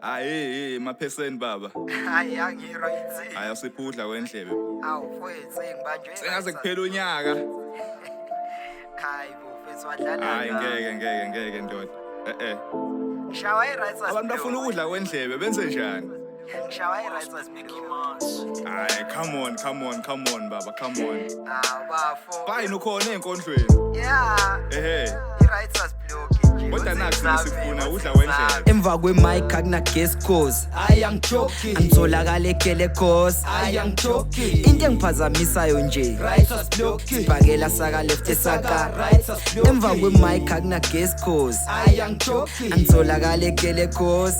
Hayi mapheseni baba. Hayi angi-right. Hayi asiphudla kwendlebe. Awufethu ngibanjwe. Sengaze kuphela unyaka. Hayi bofethu wadlala. Hayi ngeke ndoda. Ngishawa i-right. Abantu bafuna ukudla kwendlebe benze njani? Ngishawa i-right as Hayi come on baba, come on. bafo. Fine ukhona enkondlweni. Yeah. I-right as block. Kodwa nathi sifuna udla wendlebe. Emva kwemic akuna guest cause Joking. angitholakala egele cause Joking. into engiphazamisayo nje Right as blocking. sibhakela saka left esaka Right as blocking. emva kwemic akuna guest cause Joking. angitholakala egele cause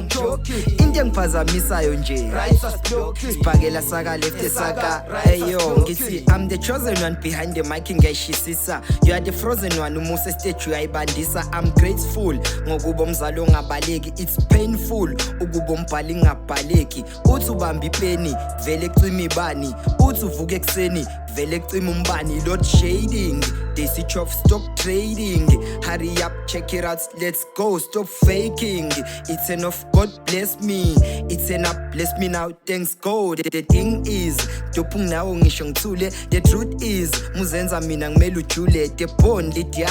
Joking. into engiphazamisayo nje Right as blocking. sibhakela saka left esaka eyo ngithi I'm the chosen one behind the mic ngiyashisisa you are the frozen one umuse stage uyayibandisa I'm grateful ngokuba umzalo ongabaleki it's painful ukuba umbhali ngabhaleki uthi ubamba ipeni vele ecima ibani uthi uvuka ekseni vele ecima umbani load shading they switch off stock trading hurry up check it out let's go stop faking it's enough God bless me it's enough bless me now thanks God the thing is dophung nawo ngisho ngithule the truth is muzenza mina ngimela ujule the bone lidya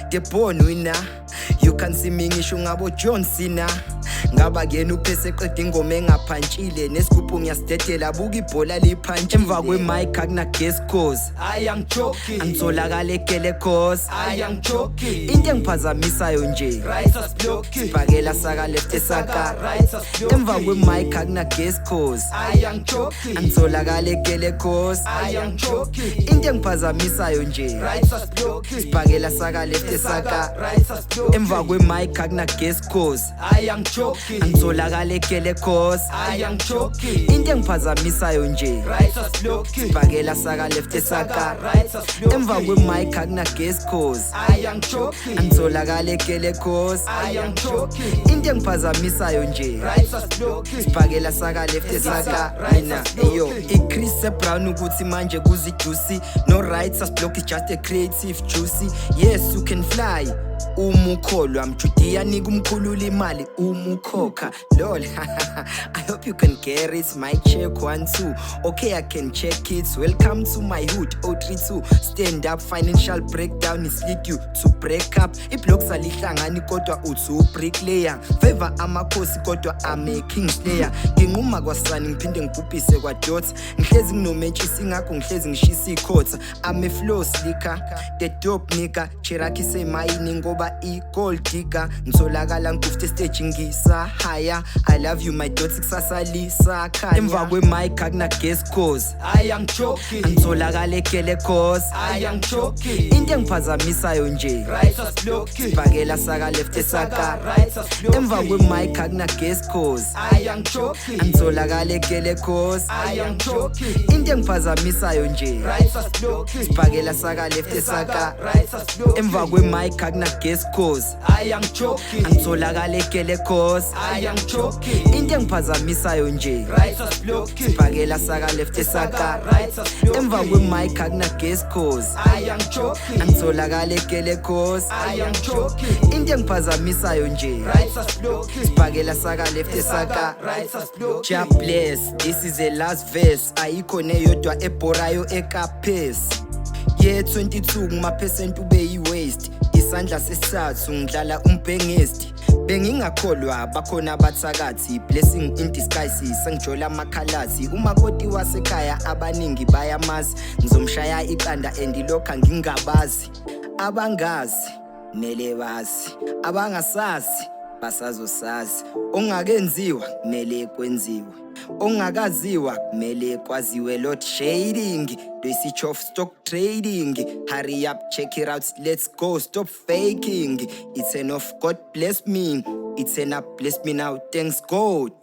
the bone winner you can see me ngisho ngabo John Cena ngaba kena uphese qeda ingoma engaphantshile nesigubhu ngiyasidedela buka ibhola liphantshile emva kwemic akuna guest cause Joking. angitholakala egele cause Joking. into engiphazamisayo nje Right as blocking. sibhakela saka left esaka Right as blocking. emva kwemic akuna guest cause Joking. angitholakala egele cause Joking. into engiphazamisayo nje Right as blocking. sibhakela saka left esaka Right as blocking. emva kwemic akuna guest cause Joking. angitholakala egele cause Joking. into engiphazamisayo nje Right as blocking. sibhakela saka left esaka Right as blocking. emva kwemic akuna guest cause Joking. angitholakala egele cause Joking. into engiphazamisayo nje Right as blocking. sibhakela saka left esaka mina eyo iChris Brown ukuthi manje kuzijuicy no rights as block is just a creative juicy yes you can fly umukholwa mjudiya nika umkhulula imali umukhokha lol I hope you can get it my check 1 2 okay I can check it welcome to my hood 032 stand up financial breakdown is lead you to break up iblocks alihlangani kodwa uthi ubricklayer favor amakhosi kodwa ame kingslayer nginquma kwasani ngiphinde ngibhubhise kwadots ngihlezi nginomentshisi ngakho ngihlezi ngishisa ikhotha ame flow slicker the dope nigga Cherokee semayini ngoba i-gold digger ngitholakala ngikufte stage ngisa higher I love you my dots kusasalisa khaya emva kwemic akuna guest cause Joking. angitholakala egele cause Joking. into engiphazamisayo nje Right as blocking. sibhakela saka left esaka Right as blocking. emva kwemic akuna guest cause Joking. angitholakala egele cause Joking. into engiphazamisayo nje Right as blocking. sibhakela saka left esaka Right as blocking. emva kwemic akuna guest cause Joking. angitholakala egele cause Joking. into engiphazamisayo nje Right as blocking. sibhakela saka left esaka Right as blocking. emva kwemic akuna guest cause Joking. angitholakala egele cause Joking. into engiphazamisayo nje Right as blocking. sibhakela saka left esaka Right as blocking. ja bless this is the last verse ayikho neyodwa ebhorayo ekaphesi ye 22 kumaphesenti ube yi-waste isandla sesithathu ngidlala umbhengesti bengingakholwa bakhona abathakathi blessing in disguise sengijola amakhalathi umakoti wasekhaya abaningi bayamazi ngizomshaya iqanda andilokha ngingabazi abangazi mele bazi abangasazi basazosazi ongakenziwa kumele kwenziwe ongakaziwa kumele kwaziwe load shading they switch off stock trading hurry up check it out let's go stop faking it's enough God bless me it's enough bless me now thanks God